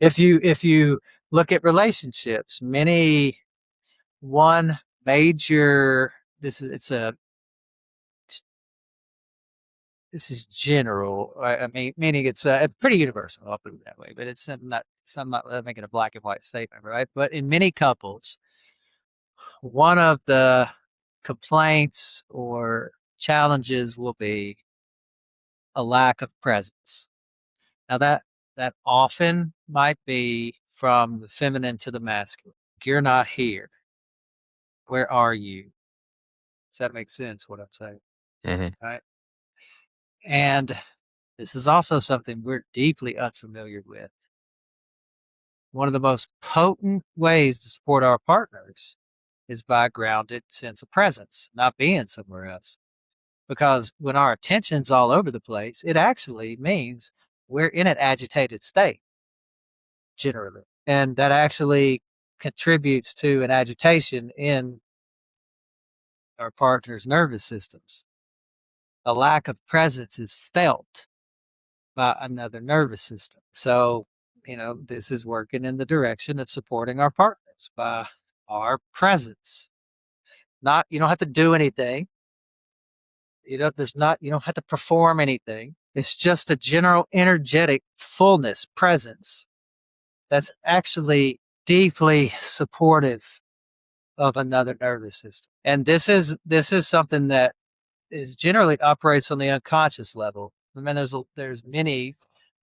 If you look at relationships, one major this is it's a this is general. I mean, meaning it's pretty universal. I'll put it that way. But I'm not making a black and white statement, right? But in many couples, one of the complaints or challenges will be a lack of presence. Now that often might be from the feminine to the masculine. You're not here. Where are you? Does that make sense? What I'm saying, Hmm. right? And this is also something we're deeply unfamiliar with. One of the most potent ways to support our partners is by a grounded sense of presence, not being somewhere else. Because when our attention's all over the place, it actually means we're in an agitated state, generally. And that actually contributes to an agitation in our partner's nervous systems. A lack of presence is felt by another nervous system. So, this is working in the direction of supporting our partners by our presence. Not, you don't have to do anything. You don't have to perform anything. It's just a general energetic fullness presence that's actually deeply supportive of another nervous system. And this is something that is generally operates on the unconscious level. I mean, there's many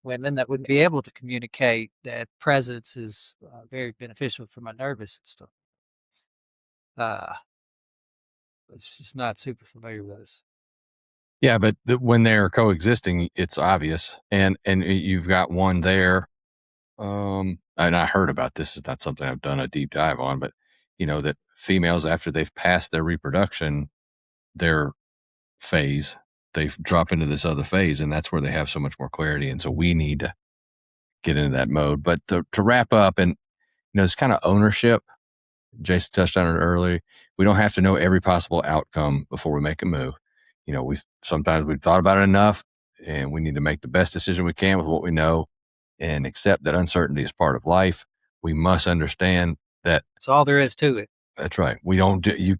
women that wouldn't be able to communicate that presence is very beneficial for my nervous system. Uh, it's just not super familiar with us. Yeah, but when they're coexisting, it's obvious, and you've got one there. And I heard about this. It's not something I've done a deep dive on, but that females, after they've passed their reproduction, their phase, they drop into this other phase, and that's where they have so much more clarity. And so we need to get into that mode. But to wrap up, and it's kind of ownership. Jason touched on it earlier. We don't have to know every possible outcome before we make a move. Sometimes we've thought about it enough, and we need to make the best decision we can with what we know, and accept that uncertainty is part of life. We must understand that. That's all there is to it. That's right. We don't do you.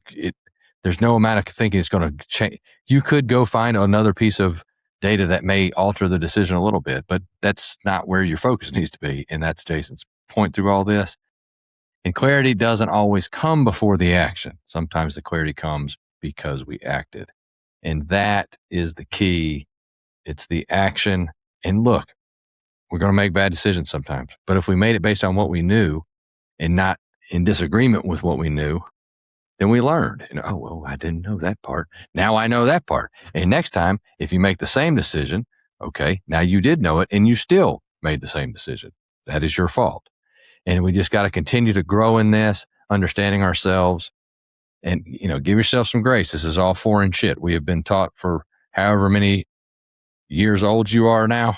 There's no amount of thinking it's going to change. You could go find another piece of data that may alter the decision a little bit, but that's not where your focus needs to be. And that's Jason's point through all this. And clarity doesn't always come before the action. Sometimes the clarity comes because we acted. And that is the key. It's the action. And look, we're going to make bad decisions sometimes. But if we made it based on what we knew and not in disagreement with what we knew, then we learned. Oh, well, I didn't know that part. Now I know that part. And next time, if you make the same decision, okay, now you did know it and you still made the same decision. That is your fault. And we just got to continue to grow in this, understanding ourselves, and, give yourself some grace. This is all foreign shit. We have been taught for however many years old you are now.